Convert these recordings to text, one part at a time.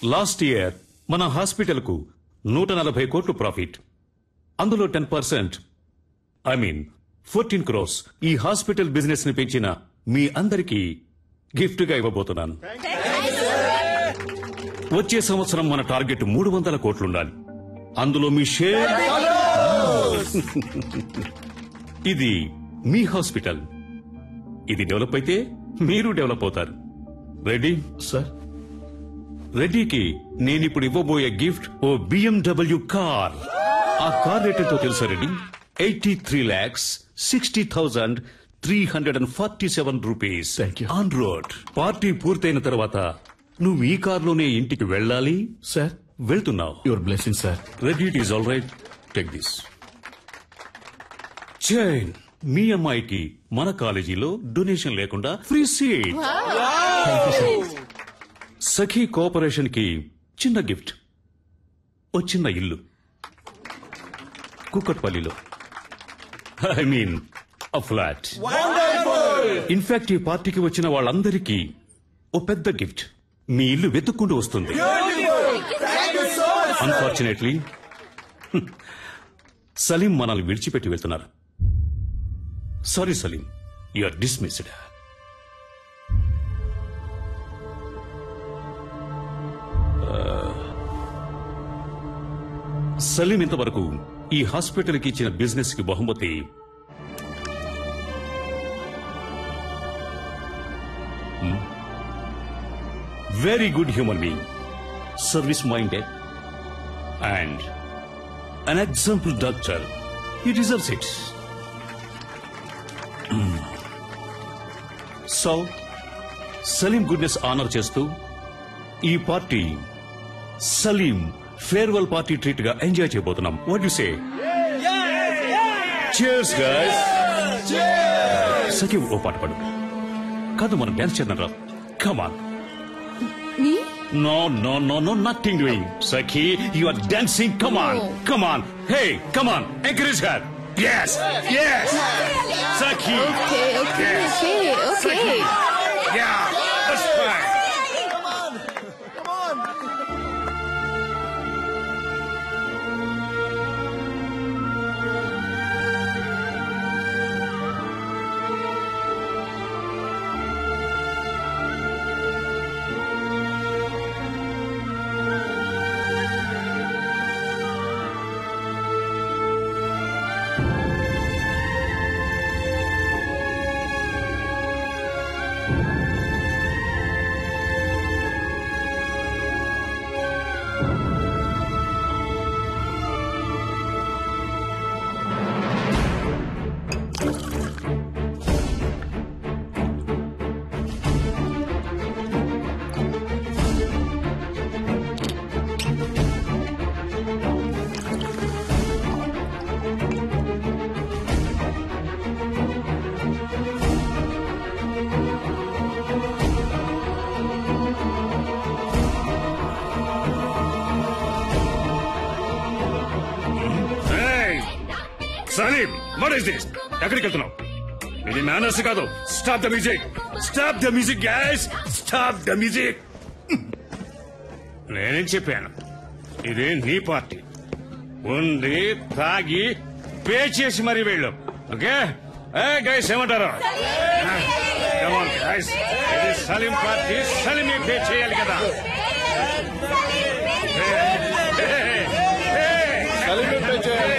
Last year మన hospital కు 140 కోట్లు ప్రాఫిట్. అందులో 10%, 14 crores ఈ హాస్పిటల్ బిజినెస్ ని పెంచిన మీ అందరికీ గిఫ్ట్ గా ఇవ్వబోతున్నాను. వచ్చే సంవత్సరం మన టార్గెట్ 300 కోట్లుండాలి. అందులో మీ షేర్. ఇది మీ హాస్పిటల్. ఇది డెవలప్ అయితే మీరు డెవలప్ అవుతారు. Ready sir? రెడ్డికి నేనిప్పుడు ఇవ్వబోయే గిఫ్ట్ ఓ BMW కార్. ఆ కార్ రేట్ ఎంతో తెలుసా Reddy? 83,60,347 rupees on road. Party పూర్తయిన తర్వాత నువ్వు ఈ కార్లోనే ఇంటికి వెళ్ళాలి. సార్, వెళ్తున్నావు. Your blessing sir. Reddy, it is all right. Take this chain. మీ అమ్మాయికి మన కాలేజీలో డొనేషన్ లేకుండా ఫ్రీ సీట్. సఖీ కోఆపరేషన్ కి చిన్న గిఫ్ట్, ఓ చిన్న ఇల్లు కుక్కట్పల్లిలో. A flat. ఇన్ఫాక్ట్ ఈ పార్టీకి వచ్చిన వాళ్ళందరికీ ఓ పెద్ద గిఫ్ట్. మీ ఇల్లు వెతుక్కుంటూ వస్తుంది. అన్ఫార్చునేట్లీ సలీం మనల్ని విడిచిపెట్టి వెళ్తున్నారు. Sorry Salim, you are dismissed. Salim ఇంతవరకు ఈ హాస్పిటల్ కి ఇచ్చిన బిజినెస్ కి బహుమతి very good human being, service minded and an example doctor. He deserves it. So, Salim goodness honour చేస్తూ ఈ party Salim farewell party treat గా ఎంజాయ్ చేయబోతున్నాం. What you say? cheers guys. Sakhi ఓ పాట పాడు. కాదు, మనం డాన్స్ చేద్దాం రా. Come on. No, nothing doing. Sakhi, you are dancing. Come on. Hey, come on. Encourage her. Yes. Sakhi. Okay. Sakhi. Yeah, that's fine. Come on. Salim, what is this? ఎక్కడికి వెళ్తున్నావు? ఇది మేనర్స్ కాదు. Stop the music. Stop the music guys. Stop the music. నేనేం చెప్పాను? ఇది నీ party. ఉంది, తాగి పే చేసి మరీ వెళ్ళు. ఓకే గైస్, ఏమంటారు? గైస్, ఇది సలీం పార్టీ. సలీమే పే చేయాలి కదా. సలీమే పే చేయాలి.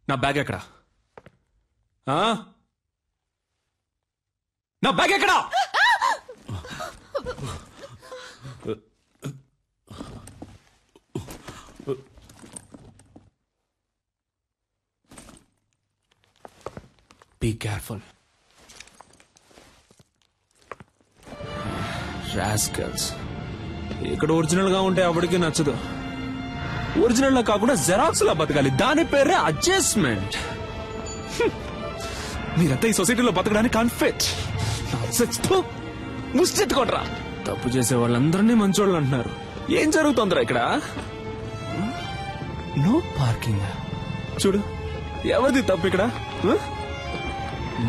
నా బ్యాగ్ ఎక్కడా? నా బ్యాగ్ ఎక్కడా? Be careful. రాస్కల్స్. ఇక్కడ ఒరిజినల్ గా ఉంటే ఎవరికి నచ్చదు. ఒరిజినల్ లా కాకుండా జెరాక్స్ లా బతకాలి. దాని పేరే అడ్జస్ట్మెంట్. మీరంతా ఈ సొసైటీలో బతకడానికి అన్ఫిట్. ముష్టెత్తుకోండ్రా. తప్పు చేసే వాళ్ళందరినీ మంచోళ్ళు అంటున్నారు. ఏం జరుగుతుందిరా ఇక్కడ? No parking. చూడు, ఎవరిది తప్పు ఇక్కడ?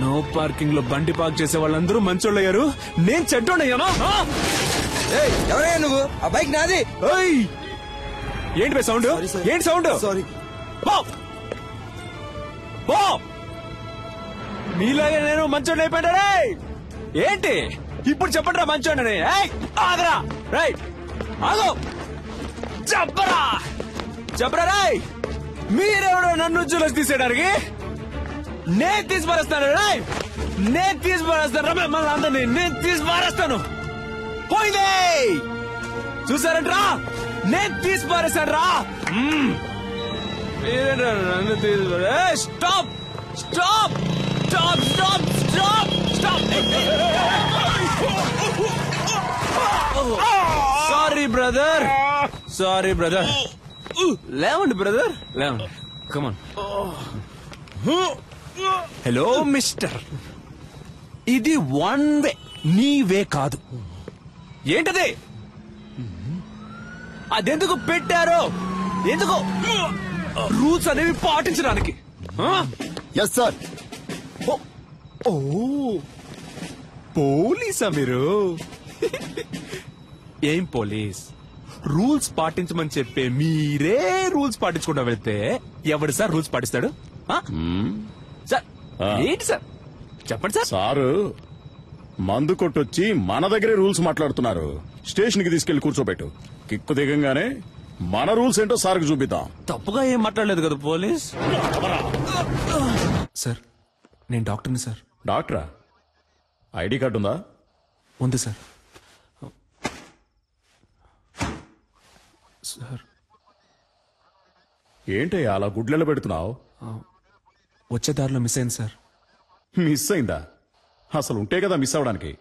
నో పార్కింగ్ లో బండి పార్క్ చేసే వాళ్ళందరూ మంచోళ్ళు అయ్యారు. నేను చెడ్డోడయ్యానా? ఎవరయ్యా నువ్వు? ఆ బైక్ నాది. ఏంటి బై సౌండ్? ఏంటి సౌండ్? సారీ. నీలాగే నేను మంచోడిని అయిపోయాడా? ఏంటి ఇప్పుడు చెప్పండి రా మంచోడని. ఆగరా, రైట్, ఆగో, చెప్పరా, చెప్పరా రాయ్. మీరెవడో నన్ను జూలస్ తీసేయడానికి? నేను తీసి పారేస్తాను రాయ్, నేను తీసి పారేస్తాను. మిమ్మల్ని అందరినీ నేను తీసి పారేస్తాను. పోయిందే చూసారంట్రా, నేను తీసి పారేస్తాను రా. మీరేంట్రా నన్ను తీసి పారే? Stop stop stop stop stop stop. Sorry brother, sorry brother. లేవండి బ్రదర్, లేవండి. కమాన్. హలో మిస్టర్, ఇది వన్ వే, నీ వే కాదు. ఏంటది? అదెందుకు పెట్టారో? ఎందుకు? రూల్స్ అనేవి పాటించడానికి. Yes sir. ఓ పోలీసా మీరు? ఏం పోలీస్? రూల్స్ పాటించమని చెప్పే మీరే రూల్స్ పాటించకుండా వెళ్తే ఎవడు సార్ రూల్స్ పాటిస్తాడు? సార్ ఏంటి సార్ చెప్పండి సార్. సారు మందు కొట్టొచ్చి మన దగ్గరే రూల్స్ మాట్లాడుతున్నారు. స్టేషన్ కి తీసుకెళ్లి కూర్చోబెట్టు. కిక్కు దిగంగానే మన రూల్స్ ఏంటో సార్కి చూపిద్దాం. తప్పుగా ఏం మాట్లాడలేదు కదా పోలీస్. సార్ నేను డాక్టర్ని సార్. డాక్టరా? ఐడి కార్డు ఉందా? ఉంది సార్. సార్ ఏంటయ్యా అలా గుడ్లెల పెడుతున్నావు? వచ్చే దారిలో మిస్ అయింది సార్. మిస్ అయిందా? అసలు ఉంటే కదా మిస్ అవడానికి.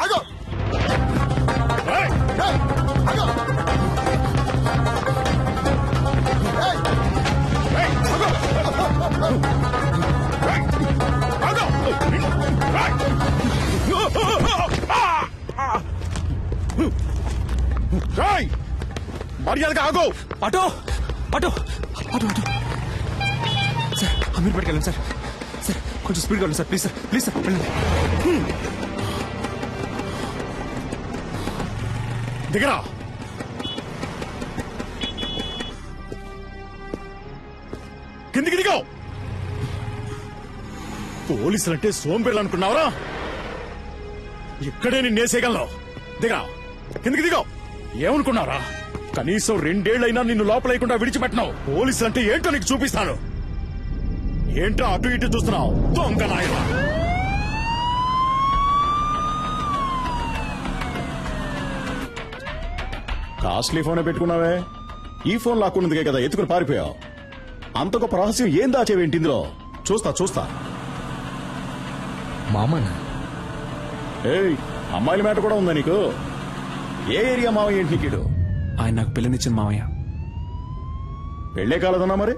ఆగో. ఏయ్, ఆగో. ఏయ్, ఆగో. రాయ్, మర్యాదగా ఆగో. Auto auto auto auto sir, అమీర్ పట్టుకెళ్ళండి సార్. సార్ కొంచెం స్పీడ్గా వెళ్ళండి sir, please sir, please sir వెళ్ళండి. దిగరా. కిందికి దిగో. పోలీసులంటే సోంబేర్లు అనుకున్నావరా? ఇక్కడే నిన్నేసేయగలను. దిగరా, కిందికి దిగో. ఏమనుకున్నారా? కనీసం 2 ఏళ్లైనా నిన్ను లోపలేయకుండా విడిచిపెట్టినావు. పోలీసులంటే ఏంటో నీకు చూపిస్తాను. ఏంటో అటు ఇటు చూస్తున్నావు? దొంగ నాయనా. కాస్ట్లీ ఫోనే పెట్టుకున్నావే. ఈ ఫోన్ లాక్కున్నదికే కదా ఎత్తుకుని పారిపోయావు. అంత గొప్ప రహస్యం ఏం దాచేవేంటి ఇందులో? చూస్తా చూస్తా. మామనా? ఏయ్, అమ్మాయిల మ్యాటర్ కూడా ఉందా నీకు? ఏ ఏరియా మావయ్య ఏంటి నీకు? ఆయన నాకు పిల్లనిచ్చిన మావయ్య. పెళ్ళే కాలేదన్నా మరి?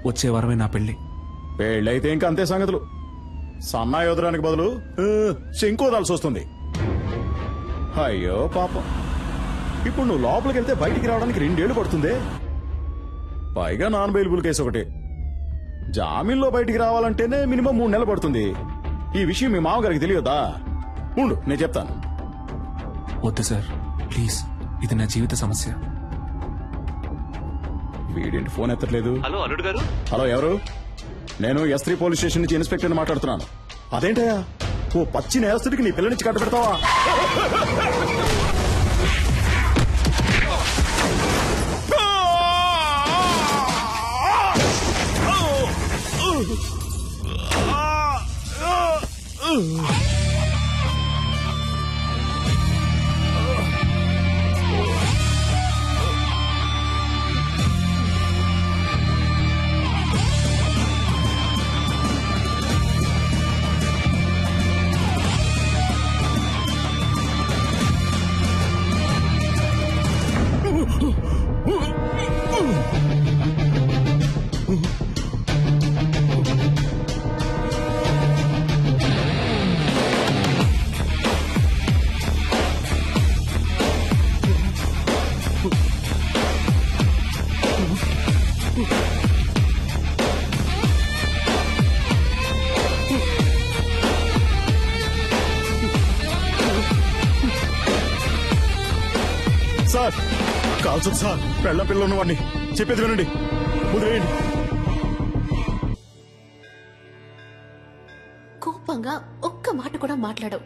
వచ్చే వారమే నా పెళ్లి. పెళ్ళైతే ఇంకా అంతే సంగతులు. సన్నాయి వదలడానికి బదులు శంకు వదాల్సి వస్తుంది. అయ్యో పాపం. ఇప్పుడు నువ్వు లోపలికి వెళ్తే బయటికి రావడానికి 2 ఏళ్లు పడుతుంది. పైగా నాన్ బెయిలబుల్ కేసు ఒకటి. జామీన్లో బయటికి రావాలంటేనే మినిమం 3 నెలలు పడుతుంది. ఈ విషయం మీ మామగారికి తెలియదా? ఉండు నేను చెప్తాను. వద్దు సార్ ప్లీజ్, ఇది నా జీవిత సమస్య. వీడేంటి ఫోన్ ఎత్తట్లేదు? హలో అల్లుడు గారు. హలో, ఎవరు? నేను S3 పోలీస్ స్టేషన్ నుంచి ఇన్స్పెక్టర్ మాట్లాడుతున్నాను. అదేంటయ్యా, ఓ పచ్చి నేరస్తుడికి నీ పిల్ల నుంచి కట్ట పెడతావా? కాల్చదు సార్. పెళ్ళ పిల్ల ఉన్నవాడిని. చెప్పేది వినండి. వదిలేయండి. కోపంగా ఒక్క మాట కూడా మాట్లాడవు,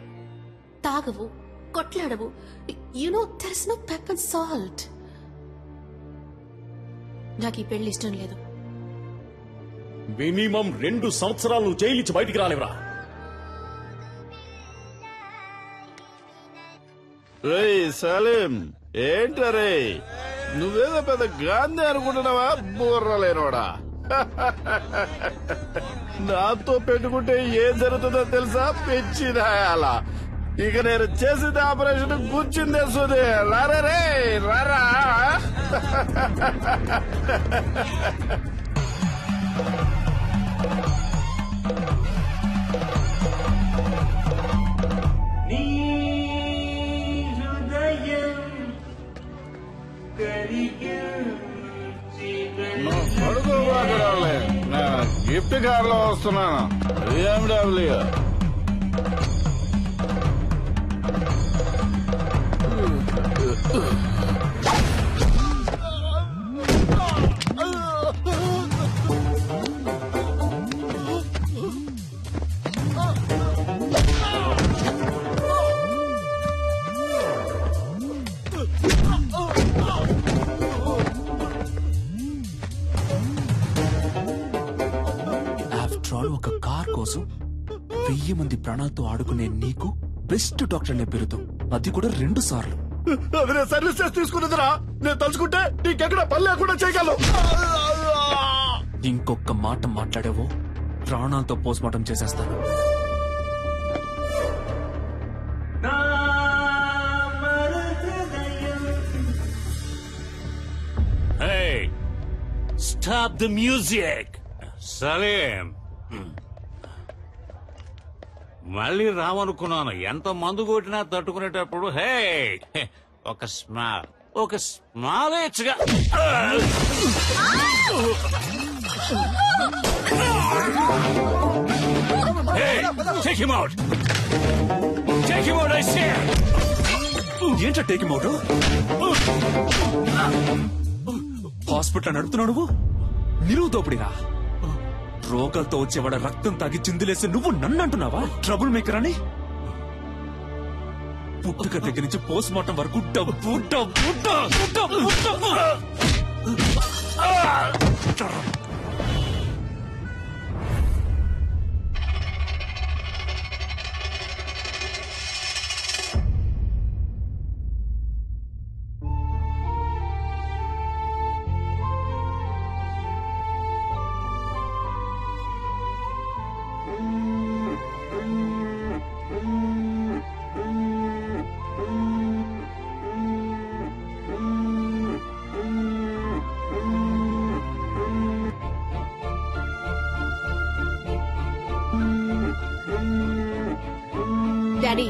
తాగవు, కొట్లాడవు. There is no pepper and salt. నాకు ఈ పెళ్లి ఇష్టం లేదు. మినిమం 2 సంవత్సరాలు నువ్వు జైలు నుంచి బయటికి రాలేవరా? రే సలీం, ఏంటరే నువ్వేదో పెద్ద గాంధీ అనుకుంటున్నావా? బుర్రలేనోడా. నాతో పెట్టుకుంటే ఏం జరుగుతుందో తెలుసా? పెంచిదాయాల. ఇక నేను చేసిన ఆపరేషన్ కూర్చుంది తెలుసుది. రారా రే రారా. పడుకోబాకడాలే. నేను గిఫ్ట్ కార్ లో వస్తున్నాను. BMW. ఒక కార్ కోసం 1000 మంది ప్రాణాలతో ఆడుకునే నీకు బెస్ట్ డాక్టర్ అనే పేరుతో, అది కూడా 2 సార్లు. అది నేను సర్వీస్ చేసి తీసుకున్నదిరా. నేను తలుచుకుంటే నీకెక్కడ పని లేకుండా చేయగలను. ఇంకొక మాట మాట్లాడావో ప్రాణాలతో పోస్ట్మార్టం చేసేస్తాను. Stop the music. సలీం, మళ్ళీ రావనుకున్నాను. ఎంత మందు కొట్టినా తట్టుకునేటప్పుడు హే ఒక స్మాల్ ఇచ్చగా. ఏంటో టేక్ అవుట్? హాస్పిటల్ నడుపుతున్నావు నువ్వు. నిలువు దోపిడిరా. రోగాలతో వచ్చేవాడ రక్తం తాగి చిందులేసి నువ్వు నన్ను అంటున్నావా ట్రబుల్ మేకర్ అని? పుట్టుక దగ్గర నుంచి పోస్ట్ మార్టం వరకు డబ్బు డబ్బు డబ్బు డబ్బు డబ్బు. డాడీ,